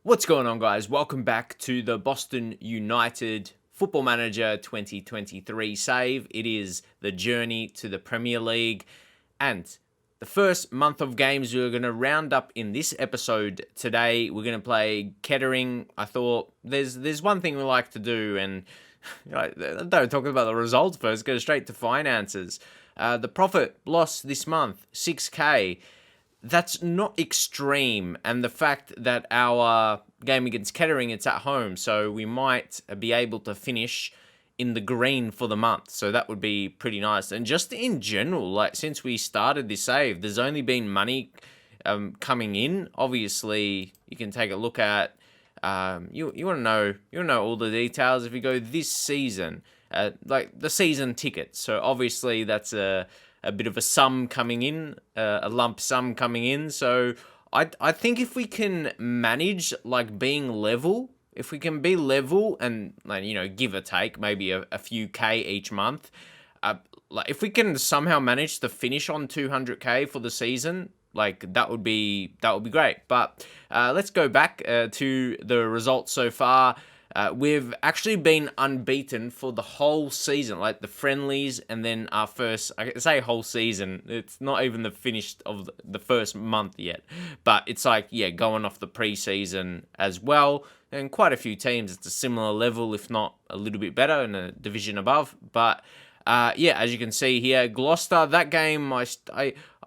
What's going on, guys? Welcome back to the Boston United Football Manager 2023 save. It is the Journey to the Premier League, and the first month of games we're going to round up in this episode today. We're going to play Kettering. I thought there's one thing we like to do, and don't talk about the results first, go straight to finances. The profit loss this month, 6K. That's not extreme, and the fact that our game against Kettering, it's at home, so we might be able to finish in the green for the month, so that would be pretty nice. And just in general, like since we started this save, there's only been money coming in. Obviously, you can take a look at you want to know all the details. If you go this season, like the season tickets, so obviously that's a bit of a sum coming in, a lump sum coming in. So I think if we can manage like being level, if we can be level and give or take maybe a few K each month, like if we can somehow manage to finish on 200K for the season, like that would be great. But let's go back to the results so far. We've actually been unbeaten for the whole season, like the friendlies, and then our first, I say whole season, it's not even the finish of the first month yet, but it's like, going off the preseason as well, and quite a few teams, it's a similar level, if not a little bit better in a division above, but as you can see here, Gloucester, that game, I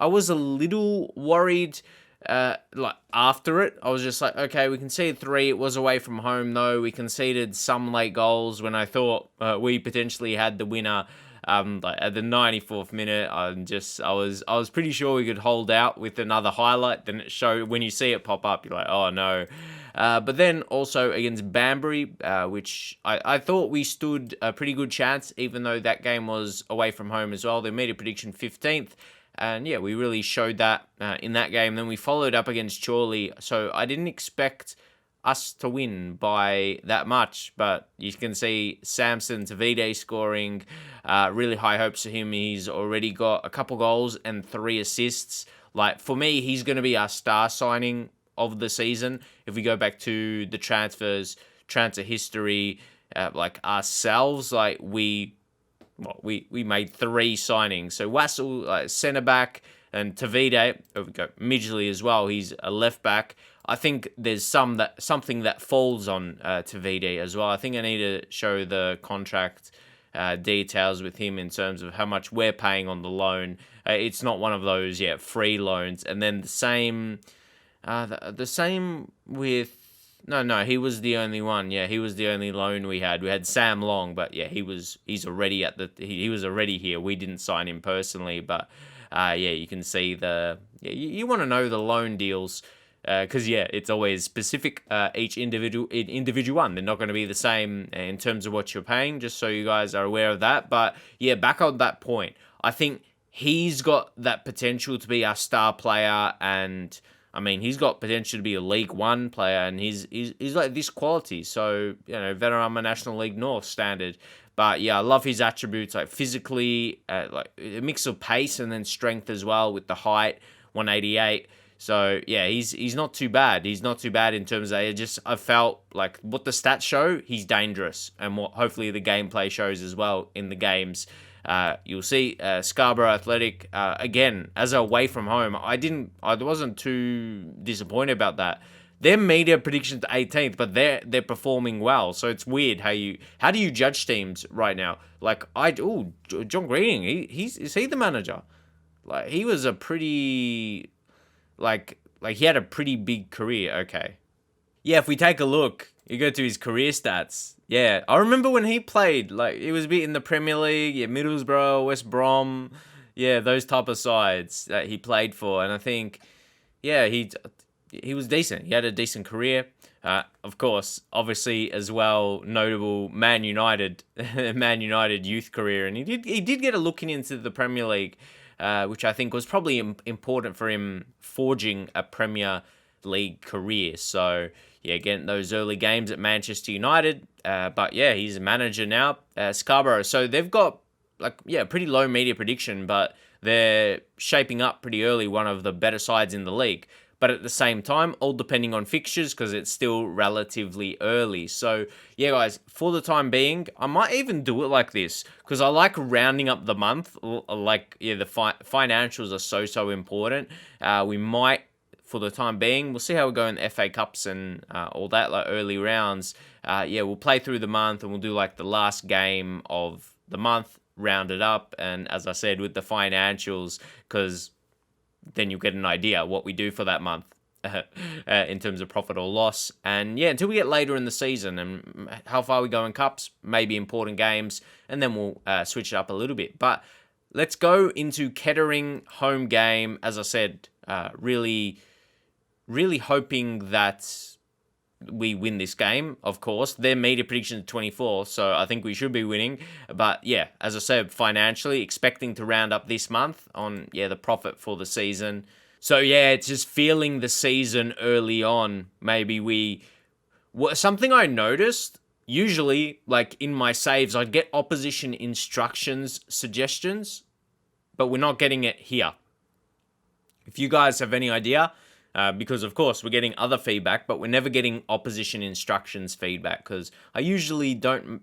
was a little worried. Like after it, I was just like, okay, we conceded 3. It was away from home though. We conceded some late goals when I thought we potentially had the winner. Like at the 94th minute, I was pretty sure we could hold out with another highlight. Then it showed, when you see it pop up, you're like, oh no. But then also against Banbury, which I thought we stood a pretty good chance, even though that game was away from home as well. They made a prediction 15th. And we really showed that in that game. Then we followed up against Chorley. So I didn't expect us to win by that much. But you can see Samson Tavide scoring. Really high hopes for him. He's already got a couple goals and 3 assists. Like, for me, he's going to be our star signing of the season. If we go back to the transfer history, like ourselves, like we made 3 signings. So Wassel, centre back, and Tavide, we've got Midgley as well. He's a left back. I think there's something that falls on Tavide as well. I think I need to show the contract details with him in terms of how much we're paying on the loan. It's not one of those free loans. And then the same with. No, he was the only one. Yeah, he was the only loan we had. We had Sam Long, but he was already here. We didn't sign him personally, but you can see you want to know the loan deals, because it's always specific. Each individual one, they're not going to be the same in terms of what you're paying. Just so you guys are aware of that. But back on that point, I think he's got that potential to be our star player, and I mean, he's got potential to be a League One player, and he's like this quality. So, Venerama National League North standard. But I love his attributes, like physically, like a mix of pace and then strength as well with the height, 188. So, he's not too bad. He's not too bad in terms of I felt like what the stats show, he's dangerous, and what hopefully the gameplay shows as well in the games. You'll see Scarborough Athletic again as away from home. I wasn't too disappointed about that. Their media predictions 18th, but they're performing well. So it's weird how do you judge teams right now? Like John Greening, is he the manager? Like he was a pretty like he had a pretty big career. Okay, if we take a look. You go to his career stats. I remember when he played, like, he was a bit in the Premier League, Middlesbrough, West Brom, those type of sides that he played for. And I think, he was decent. He had a decent career. Of course, obviously, as well, notable Man United youth career. And he did get a look into the Premier League, which I think was probably important for him forging a Premier League career. So, getting those early games at Manchester United. But he's a manager now, Scarborough. So they've got pretty low media prediction, but they're shaping up pretty early, one of the better sides in the league. but at the same time, all depending on fixtures because it's still relatively early. So yeah, guys, for the time being, I might even do it like this because I like rounding up the month. Like, yeah, the financials are so important. We might, for the time being, we'll see how we go in the FA Cups and all that, like early rounds. Yeah, we'll play through the month and we'll do like the last game of the month, round it up. And as I said, with the financials, because then you get an idea what we do for that month in terms of profit or loss. And yeah, until we get later in the season and how far we go in cups, maybe important games, and then we'll switch it up a little bit. But let's go into Kettering home game. As I said, really hoping that we win this game, of course. Their media prediction is 24, so I think we should be winning. But yeah, as I said, financially, expecting to round up this month on, yeah, the profit for the season. So yeah, it's just feeling the season early on. Maybe something I noticed, usually, like in my saves, I'd get opposition instructions suggestions, but we're not getting it here. If you guys have any idea, because of course we're getting other feedback, but we're never getting opposition instructions feedback because I usually don't,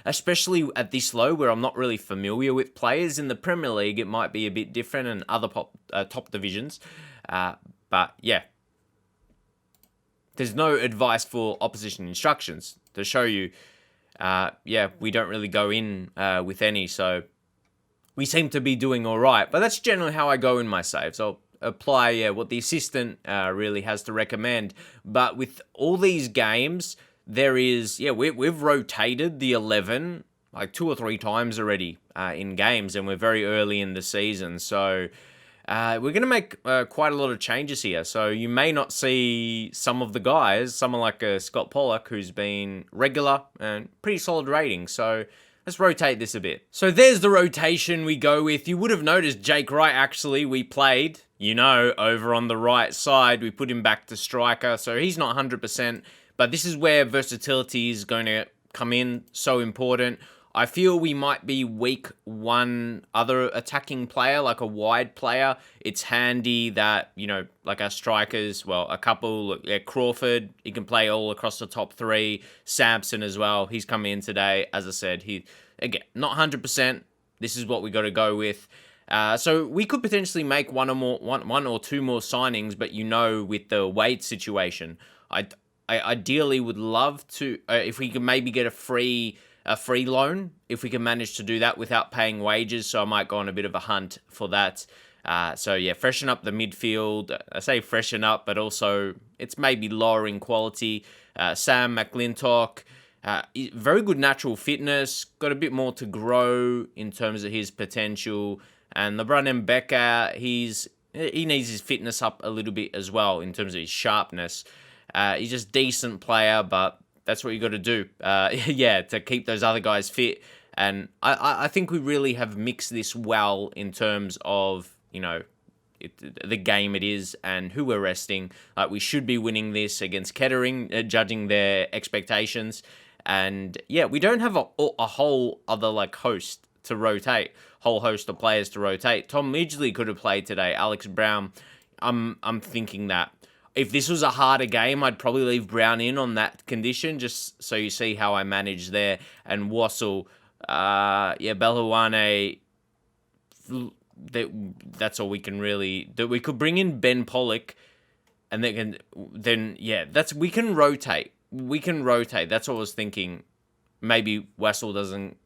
especially at this low where I'm not really familiar with players. In the Premier League, it might be a bit different and other top divisions. But yeah, there's no advice for opposition instructions to show you. Yeah, we don't really go in with any, so we seem to be doing all right. But that's generally how I go in my saves. I'll apply what the assistant really has to recommend. But with all these games, there is, we've rotated the 11 like 2 or 3 times already in games, and we're very early in the season. So we're going to make quite a lot of changes here. So you may not see some of the guys, someone like Scott Pollock, who's been regular and pretty solid rating. So let's rotate this a bit. So there's the rotation we go with. You would have noticed Jake Wright, actually, we played, over on the right side. We put him back to striker, so he's not 100%. But this is where versatility is going to come in, so important. I feel we might be weak one other attacking player, like a wide player. It's handy that, like our strikers, well, a couple, Crawford, he can play all across the top 3. Sampson as well, he's coming in today. As I said, he, again, not 100%. This is what we got to go with. So we could potentially make one or two more signings, but with the Wade situation, I ideally would love to, if we could maybe get a free loan, if we can manage to do that without paying wages. So I might go on a bit of a hunt for that. So yeah, freshen up the midfield. I say freshen up, but also it's maybe lowering quality. Sam McClintock, very good natural fitness, got a bit more to grow in terms of his potential. And LeBron Mbeka, he needs his fitness up a little bit as well in terms of his sharpness. He's just decent player, but that's what you got to do. To keep those other guys fit. And I think we really have mixed this well in terms of, the game it is and who we're resting. We should be winning this against Kettering, judging their expectations. And yeah, we don't have a whole other host to rotate, whole host of players to rotate. Tom Midgley could have played today. Alex Brown, I'm thinking that if this was a harder game, I'd probably leave Brown in on that condition, just so you see how I manage there. And Wassel, Belhawane, that's all we can really do. We could bring in Ben Pollock, and we can rotate. We can rotate. That's what I was thinking. Maybe Wassel doesn't,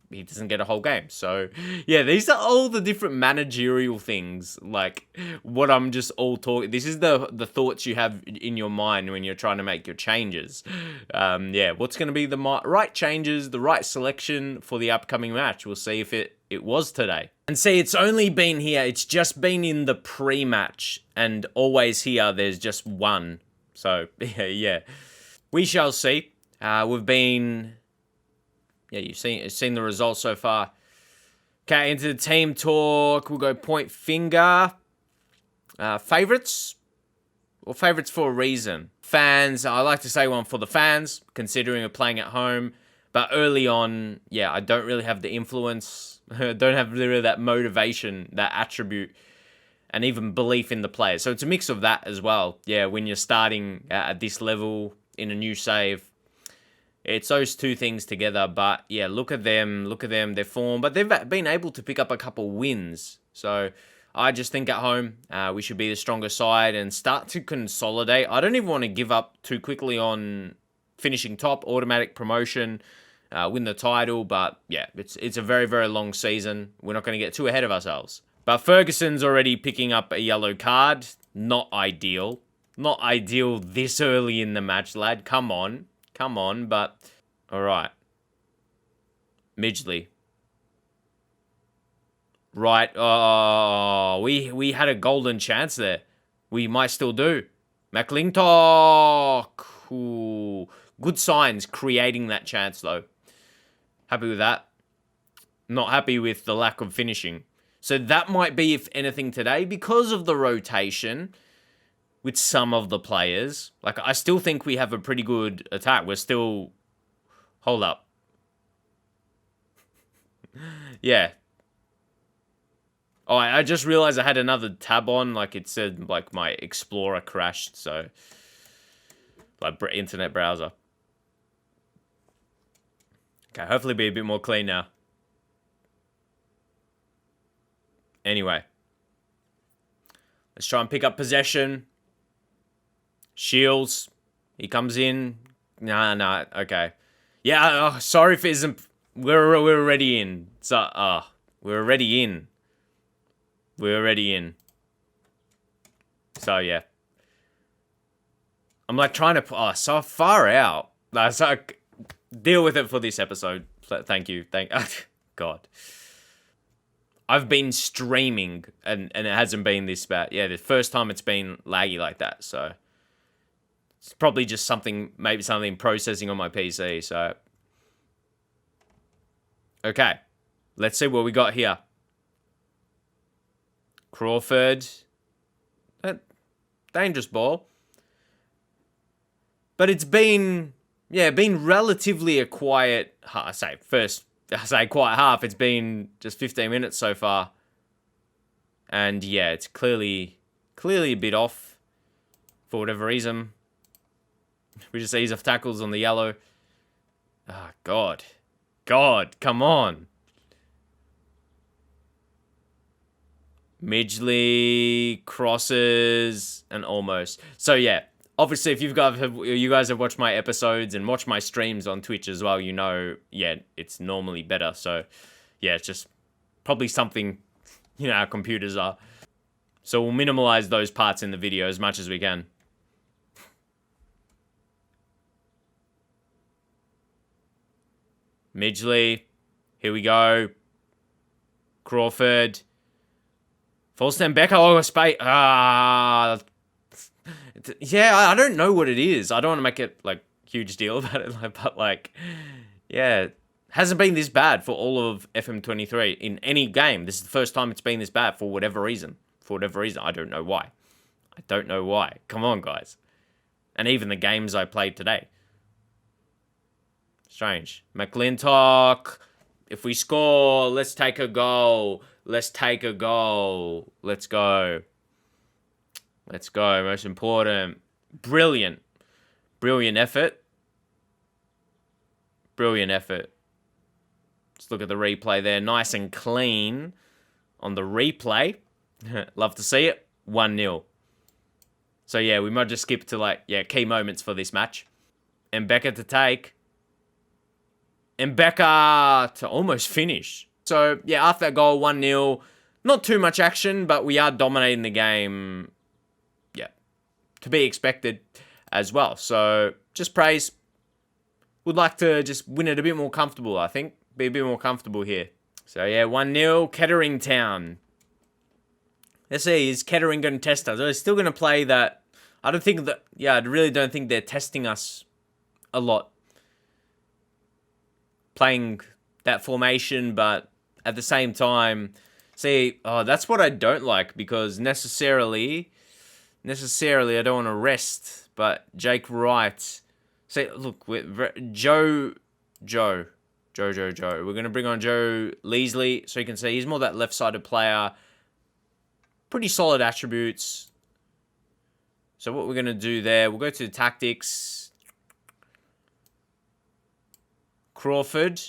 he doesn't get a whole game. So, yeah, these are all the different managerial things, what I'm just all talking. This is the thoughts you have in your mind when you're trying to make your changes. What's going to be the right changes, the right selection for the upcoming match? We'll see if it was today. And see, it's only been here. It's just been in the pre-match, and always here, there's just one. So, yeah. We shall see. We've been... Yeah, you've seen the results so far. Okay, into the team talk. We'll go point finger. Favourites? Well, favourites for a reason. Fans, I like to say one for the fans, considering we're playing at home. But early on, I don't really have the influence. Don't have really that motivation, that attribute. and even belief in the players. So it's a mix of that as well. Yeah, when you're starting at this level in a new save, it's those two things together. But yeah, look at them, their form. But they've been able to pick up a couple wins. So I just think at home, we should be the stronger side and start to consolidate. I don't even want to give up too quickly on finishing top, automatic promotion, win the title. But yeah, it's a very, very long season. We're not going to get too ahead of ourselves. But Ferguson's already picking up a yellow card. Not ideal. Not ideal this early in the match, lad. Come on. But all right. Midgley. Right. Oh, we had a golden chance there. We might still do. McClintock. Ooh. Good signs creating that chance, though. Happy with that. Not happy with the lack of finishing. So that might be, if anything, today, because of the rotation with some of the players. Like, I still think we have a pretty good attack. We're still... Hold up. Yeah. Oh, I just realized I had another tab on. Like, it said, like, my Explorer crashed, so... Like, internet browser. Okay, hopefully be a bit more clean now. Anyway. Let's try and pick up possession. Shields. He comes in. Nah, okay. Yeah, sorry if it isn't... We're already in. So, we're already in. We're already in. So, yeah. I'm like trying to... so far out. So, deal with it for this episode. Thank you. God. I've been streaming, and it hasn't been this bad. Yeah, the first time it's been laggy like that, so... It's probably just something, maybe something processing on my PC, so... Okay. Let's see what we got here. Crawford. Dangerous ball. But it's been... Yeah, been relatively a quiet... I say quiet half. It's been just 15 minutes so far. And yeah, it's clearly a bit off. For whatever reason. We just ease off tackles on the yellow. Ah, God. Come on. Midgley, crosses, and almost. So yeah, obviously if you guys have watched my episodes and watched my streams on Twitch as well, you know, yeah, it's normally better. So yeah, it's just probably something, you know, our computers are. So we'll minimize those parts in the video as much as we can. Midgley, here we go. Crawford. Falston Becker, space. Yeah, I don't know what it is. I don't want to make it, like, huge deal about it, but, like, yeah. Hasn't been this bad for all of FM23 in any game. This is the first time it's been this bad for whatever reason. I don't know why. Come on, guys. And even the games I played today. Strange. McClintock. If we score, let's take a goal. Let's go. Most important. Brilliant effort. Let's look at the replay there. Nice and clean on the replay. Love to see it. 1-0. So yeah, we might just skip to, like, yeah, key moments for this match. And Becker to take. And Becker to almost finish. So, yeah, after that goal, 1-0. Not too much action, but we are dominating the game. Yeah, to be expected as well. So, just praise. Would like to just win it a bit more comfortable, I think. Be a bit more comfortable here. So, yeah, 1-0. Kettering Town. Let's see, is Kettering going to test us? They're still going to play that. I don't think that... Yeah, I really don't think they're testing us a lot. Playing that formation, but at the same time, see, that's what I don't like, because necessarily, I don't want to rest, but Jake Wright, see, look, with Joe, we're going to bring on Joe Leasley, so you can see he's more that left-sided player, pretty solid attributes. So what we're going to do there, we'll go to tactics. Crawford.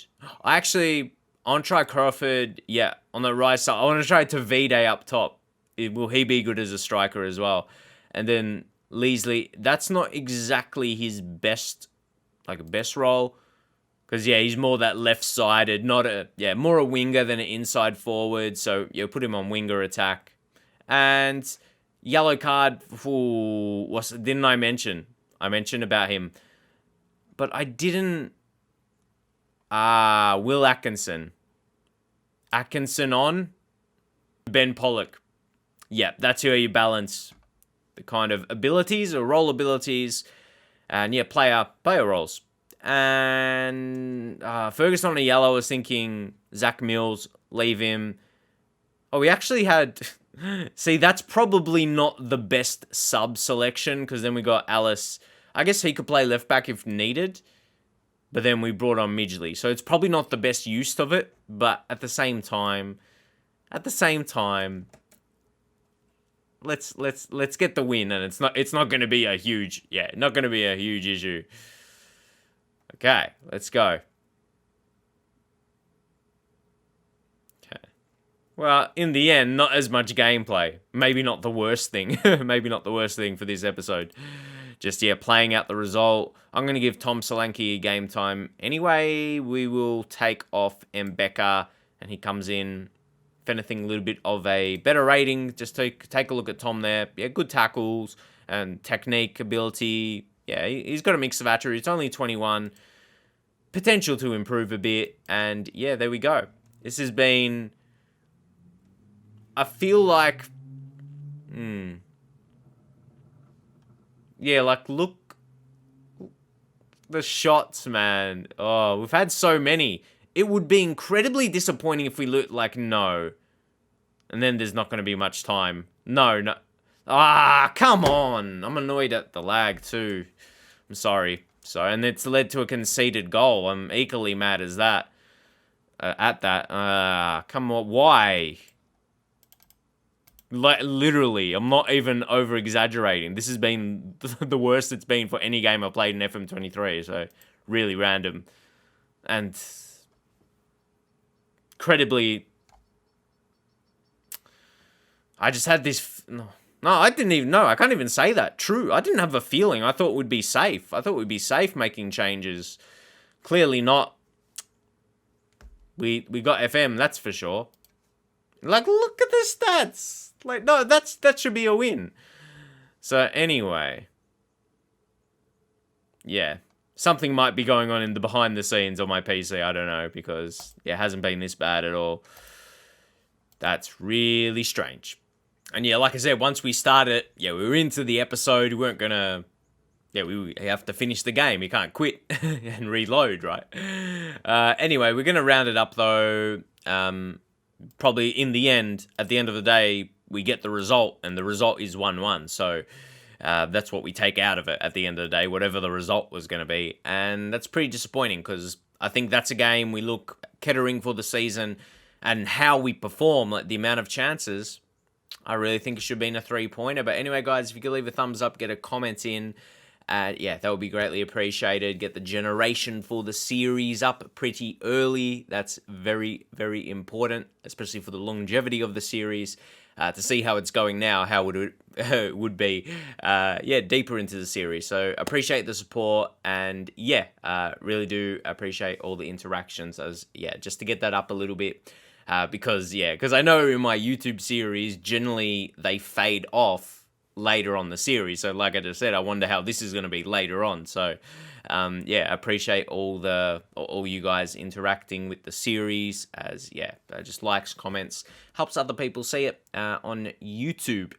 I want to try Crawford, yeah, on the right side. I want to try Tavide up top. Will he be good as a striker as well? And then Leesley, that's not exactly his best role. Because, yeah, he's more that left-sided, more a winger than an inside forward. So, yeah, put him on winger attack. And yellow card, didn't I mention? I mentioned about him. But I didn't... Will Atkinson. Atkinson on. Ben Pollock. Yeah, that's how you balance the kind of abilities or role abilities. And, yeah, player roles. And Ferguson on a yellow, I was thinking Zach Mills, leave him. Oh, we actually had... See, that's probably not the best sub selection, because then we got Alice. I guess he could play left back if needed, but then we brought on Midgley. So it's probably not the best use of it, but at the same time, let's get the win, and it's not going to be a huge issue. Okay, let's go. Okay. Well, in the end, not as much gameplay. Maybe not the worst thing. Maybe not the worst thing for this episode. Just, yeah, playing out the result. I'm going to give Tom Solanke game time. Anyway, we will take off Mbeka, and he comes in. If anything, a little bit of a better rating. Just take a look at Tom there. Yeah, good tackles and technique, ability. Yeah, he's got a mix of attributes. It's only 21. Potential to improve a bit. And, yeah, there we go. This has been... I feel like... Yeah, like, look... The shots, man. Oh, we've had so many. It would be incredibly disappointing if we look like, no. And then there's not going to be much time. No. Come on. I'm annoyed at the lag, too. I'm sorry. So, and it's led to a conceded goal. I'm equally mad as that. At that. Come on. Why? Like, literally, I'm not even over-exaggerating. This has been the worst it's been for any game I played in FM23. So, really random. And... incredibly... I just had this... No, I didn't even know. I can't even say that. True. I didn't have a feeling. I thought we'd be safe. I thought we'd be safe making changes. Clearly not. We got FM, that's for sure. Like, look at the stats. Like, no, that should be a win. So, anyway. Yeah. Something might be going on in the behind the scenes on my PC. I don't know, because it hasn't been this bad at all. That's really strange. And yeah, like I said, once we started, yeah, we were into the episode. We weren't going to... Yeah, we have to finish the game. You can't quit and reload, right? Anyway, we're going to round it up, though. Probably in the end, at the end of the day, we get the result, and the result is 1-1. So that's what we take out of it at the end of the day, whatever the result was going to be. And that's pretty disappointing, because I think that's a game we look Kettering for the season, and how we perform, like the amount of chances, I really think it should have been a 3-pointer. But anyway, guys, if you could leave a thumbs up, get a comment in, yeah, that would be greatly appreciated. Get the generation for the series up pretty early. That's very, very important, especially for the longevity of the series. To see how it's going now, how would it would be, yeah, deeper into the series. So appreciate the support, and yeah, really do appreciate all the interactions, as yeah, just to get that up a little bit. Because I know in my YouTube series, generally they fade off later on the series. So like I just said, I wonder how this is going to be later on. So yeah, appreciate all you guys interacting with the series, as yeah, just likes, comments, helps other people see it on YouTube.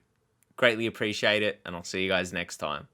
Greatly appreciate it, and I'll see you guys next time.